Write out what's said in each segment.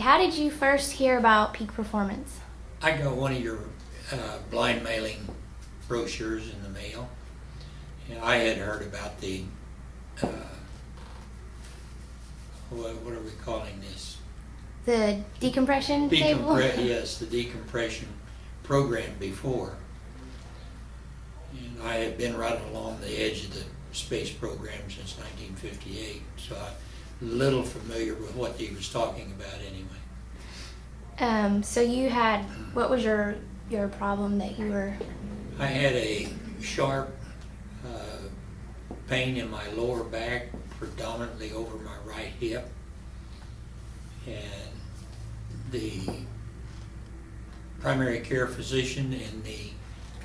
Okay, how did you first hear about Peak Performance? I got one of your blind mailing brochures in the mail. And I had heard about the, what are we calling this? The decompression table? Yes, the decompression program before. And I had been right along the edge of the space program since 1958, so I'm a little familiar with what he was talking about anyway. So you had, what was your problem that you were? I had a sharp pain in my lower back, predominantly over my right hip, and the primary care physician and the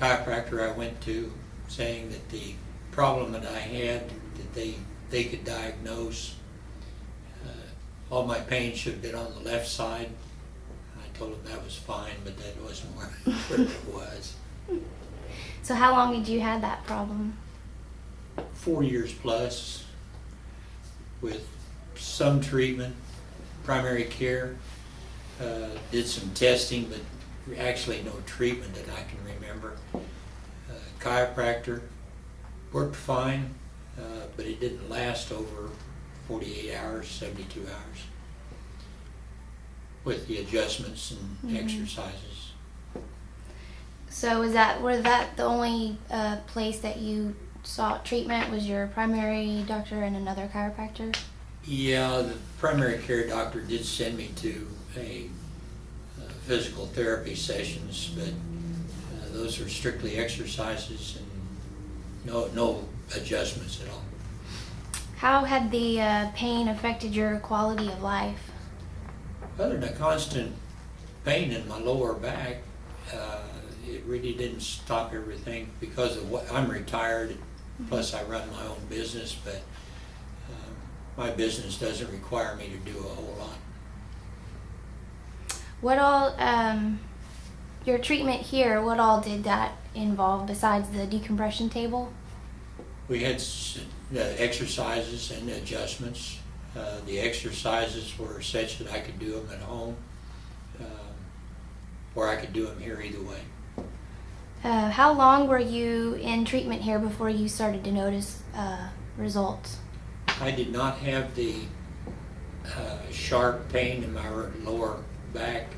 chiropractor I went to saying that the problem that I had, that they could diagnose. All my pain should have been on the left side. I told them that was fine, but that wasn't where it was. So how long had you had that problem? 4 years plus, with some treatment, primary care, did some testing, but actually no treatment that I can remember. Chiropractor worked fine, but it didn't last over 48 hours, 72 hours, with the adjustments and exercises. So was that the only place that you sought treatment? Was your primary doctor and another chiropractor? Yeah, the primary care doctor did send me to a physical therapy sessions, but those are strictly exercises and no adjustments at all. How had the pain affected your quality of life? Other than a constant pain in my lower back, it really didn't stop everything because of what I'm retired. Plus, I run my own business, but my business doesn't require me to do a whole lot. What all, your treatment here, what all did that involve besides the decompression table? We had exercises and adjustments. The exercises were such that I could do them at home, or I could do them here either way. How long were you in treatment here before you started to notice results? I did not have the sharp pain in my lower back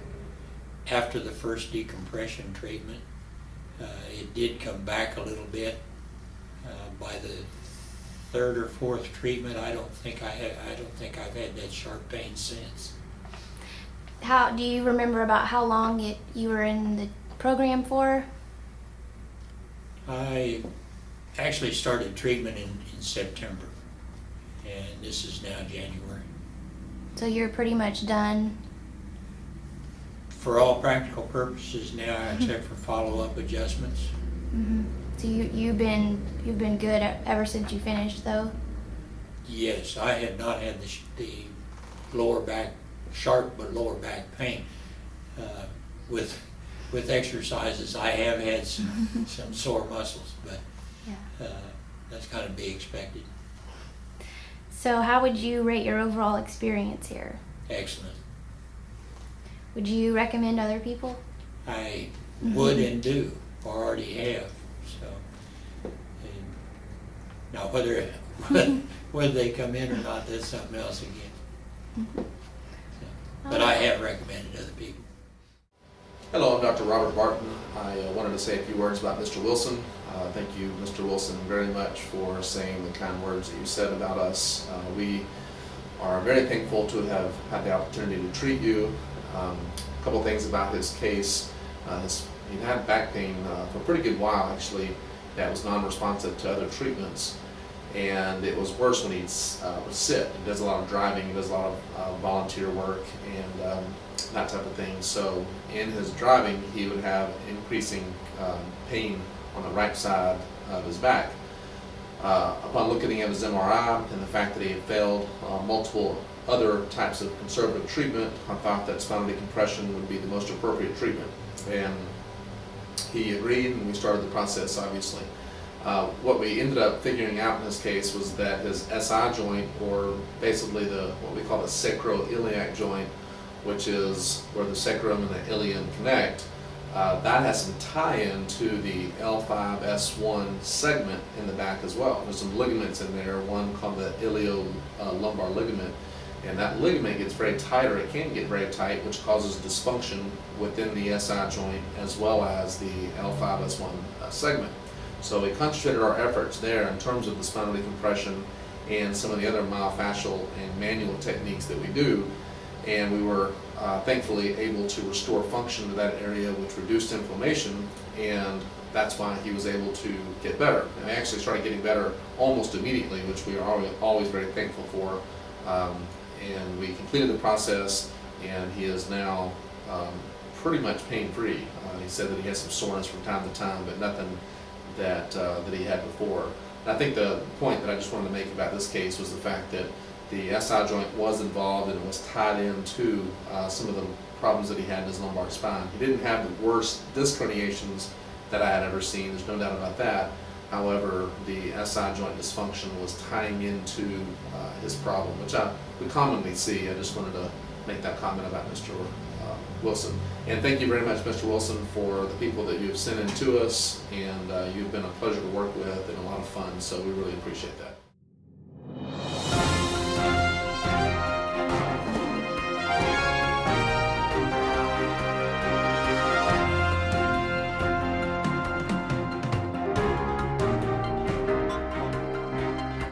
after the first decompression treatment. It did come back a little bit. By the third or fourth treatment, I don't think I've had that sharp pain since. How do you remember about how long you were in the program for? I actually started treatment in September, and this is now January. So you're pretty much done? For all practical purposes now, except for follow-up adjustments. Mm-hmm. So you've been good ever since you finished, though? Yes, I had not had the lower back, sharp but lower back pain. With exercises, I have had some sore muscles, but that's kind of be expected. So how would you rate your overall experience here? Excellent. Would you recommend other people? I would and do, or already have. So, now whether they come in or not, that's something else again. So, but I have recommended other people. Hello, I'm Dr. Robert Barton. I wanted to say a few words about Mr. Wilson. Thank you, Mr. Wilson, very much for saying the kind words that you said about us. We are very thankful to have had the opportunity to treat you. A couple things about his case. He had back pain for a pretty good while, actually, that was non-responsive to other treatments. And it was worse when he would sit. He does a lot of driving, he does a lot of volunteer work, and that type of thing. So in his driving, he would have increasing pain on the right side of his back. Upon looking at his MRI and the fact that he had failed multiple other types of conservative treatment, I thought that spinal decompression would be the most appropriate treatment. And he agreed, and we started the process, obviously. What we ended up figuring out in this case was that his SI joint, or basically what we call the sacroiliac joint, which is where the sacrum and the ilium connect. That has some tie-in to the L5-S1 segment in the back as well. There's some ligaments in there, one called the iliolumbar ligament, and that ligament gets very tight, or it can get very tight, which causes dysfunction within the SI joint as well as the L5-S1 segment. So we concentrated our efforts there in terms of the spinal decompression and some of the other myofascial and manual techniques that we do, and we were thankfully able to restore function to that area, which reduced inflammation, and that's why he was able to get better. And I actually started getting better almost immediately, which we are always very thankful for. And we completed the process, and he is now pretty much pain-free. He said that he has some soreness from time to time, but nothing that he had before. And I think the point that I just wanted to make about this case was the fact that the SI joint was involved and it was tied into some of the problems that he had in his lumbar spine. He didn't have the worst disc herniations that I had ever seen, there's no doubt about that. However, the SI joint dysfunction was tying into his problem, which we commonly see. I just wanted to make that comment about Mr. Wilson. And thank you very much, Mr. Wilson, for the people that you've sent in to us, and you've been a pleasure to work with and a lot of fun, so we really appreciate that.